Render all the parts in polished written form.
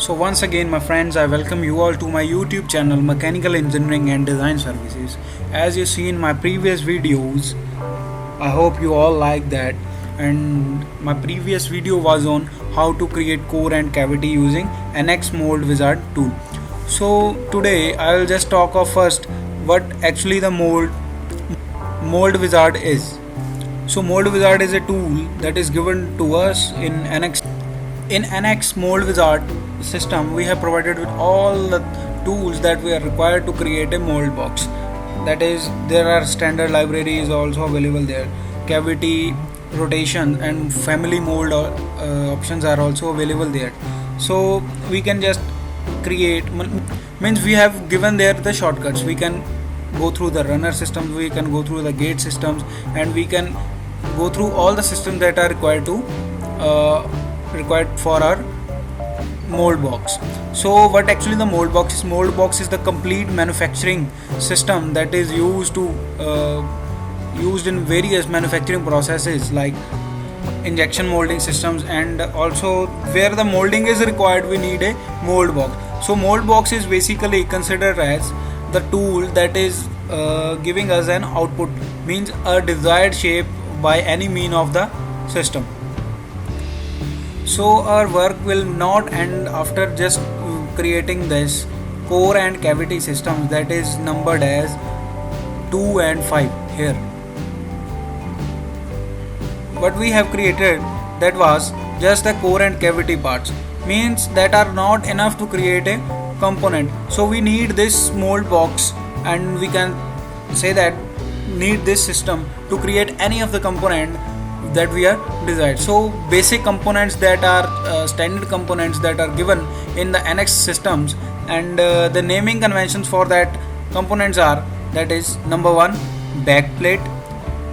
So once again my friends, I welcome you all to my YouTube channel Mechanical Engineering and Design Services. As you see in my previous videos, I hope you all like that, and my previous video was on how to create core and cavity using NX Mold Wizard tool. So today I'll just talk of first what actually the Mold Wizard is. So Mold Wizard is a tool that is given to us in NX. In NX Mold Wizard system, we have provided with all the tools that we are required to create a mold box. That is, there are standard libraries also available there. Cavity, rotation, and family mold options are also available there. So we can just create. Means we have given there the shortcuts. We can go through the runner systems. We can go through the gate systems, and we can go through all the systems that are required for our mold box. So what actually the mold box is? Mold box is the complete manufacturing system that is used in various manufacturing processes like injection molding systems, and also where the molding is required we need a mold box. So mold box is basically considered as the tool that is giving us an output, means a desired shape by any mean of the system. So our work will not end after just creating this core and cavity systems that is numbered as 2 and 5 here. What we have created, that was just the core and cavity parts, means that are not enough to create a component. So we need this mold box, and we can say that need this system to create any of the component that we are desired. So basic components that are standard components that are given in the NX systems, and the naming conventions for that components are, that is, number 1 backplate,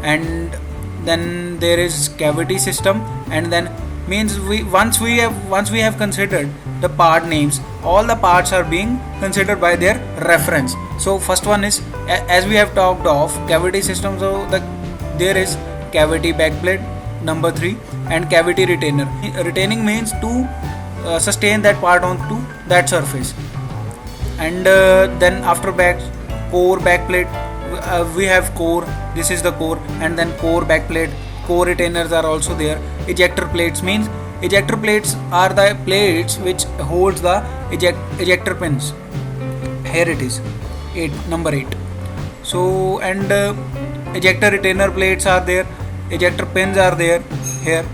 and then there is cavity system, and then means once we have considered the part names, all the parts are being considered by their reference. So first one is, as we have talked of cavity system, so there is cavity backplate number 3 and cavity retainer. Retaining means to sustain that part onto that surface, and then after core backplate, we have core, this is the core, and then core backplate, core retainers are also there. Ejector plates means ejector plates are the plates which holds the ejector pins. Here it is, number 8. So and ejector retainer plates are there, ejector pins are there here,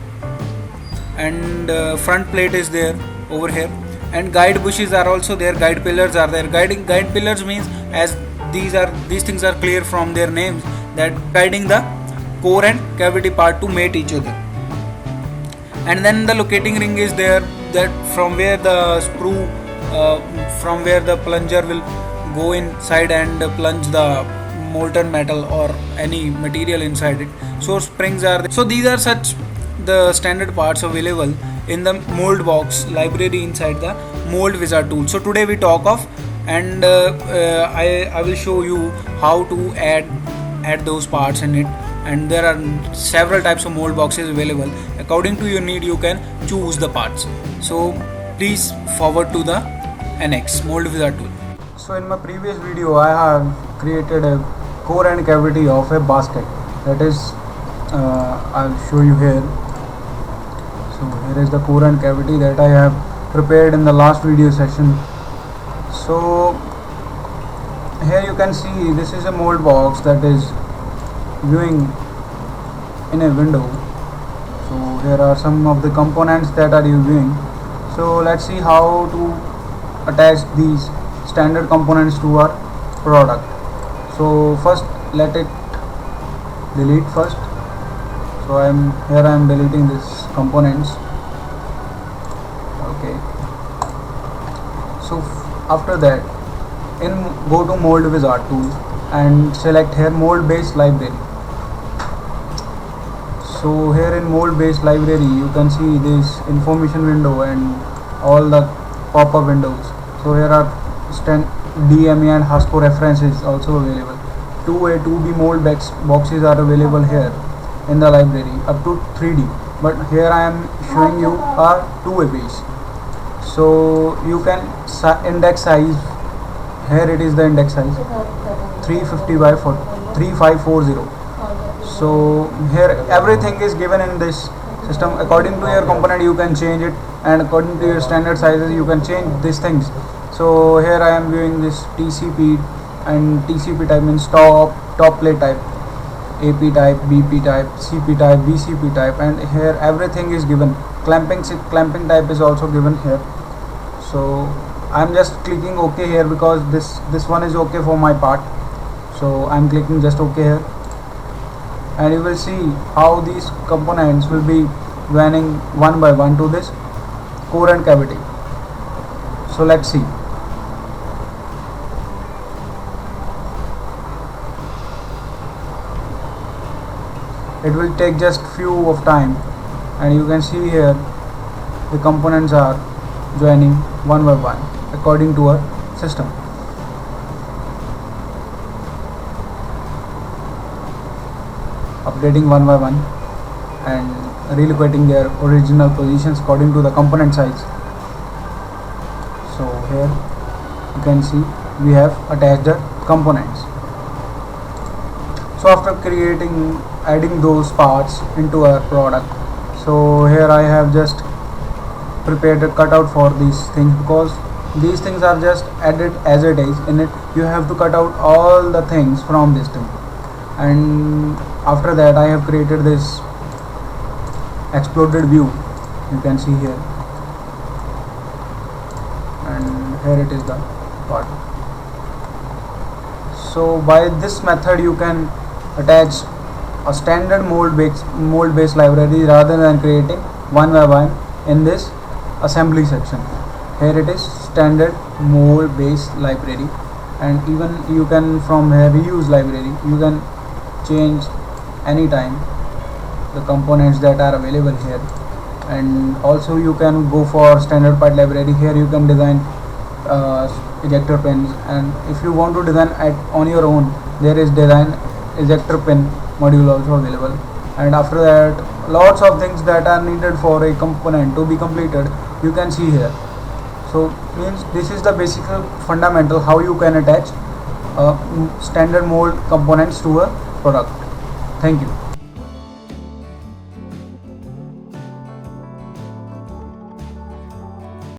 and front plate is there over here, and guide bushes are also there, guide pillars are there. Guide pillars means, as these things are clear from their names, that guiding the core and cavity part to mate each other. And then the locating ring is there, that from where the sprue from where the plunger will go inside and plunge the molten metal or any material inside it. So springs are there. So these are such the standard parts available in the mold box library inside the Mold Wizard tool. So today we talk of, and I will show you how to add those parts in it, and there are several types of mold boxes available. According to your need you can choose the parts. So please forward to the NX Mold Wizard tool. So in my previous video I have created a core and cavity of a basket, that is, I'll show you here. So here is the core and cavity that I have prepared in the last video session. So here you can see this is a mold box that is viewing in a window. So here are some of the components that are viewing. So let's see how to attach these standard components to our product. So first let it delete first. So I am deleting these components. Okay. So after that, go to Mold Wizard tool and select here mold based library. So here in mold based library you can see this information window and all the pop-up windows. So here are DME and Hasco references also available. 2A 2B mold boxes are available here in the library up to 3D, but here I am showing you a 2A base. So you can index size. Here it is the index size 350 by 3540. So here everything is given in this system. According to your component you can change it, and according to your standard sizes you can change these things. So here I am viewing this TCP, and TCP type means top plate type, AP type, BP type, CP type, VCP type, and here everything is given. Clamping type is also given here. So I'm just clicking OK here because this one is okay for my part. So I'm clicking just OK here, and you will see how these components will be joining one by one to this core and cavity. So let's see. It will take just few of time, and you can see here the components are joining one by one according to our system. Updating one by one and relocating their original positions according to the component size. So here you can see we have attached the components. So after adding those parts into our product, so here I have just prepared a cutout for these things, because these things are just added as it is. In it you have to cut out all the things from this thing, and after that I have created this exploded view, you can see here, and here it is the part. So by this method you can attach a standard mold based library rather than creating one by one in this assembly section. Here it is standard mold based library, and even you can from here reuse library, you can change anytime the components that are available here. And also you can go for standard part library. Here you can design ejector pins, and if you want to design on your own, there is design ejector pin module also available. And after that lots of things that are needed for a component to be completed you can see here. So means this is the basic fundamental how you can attach standard mold components to a product. Thank you.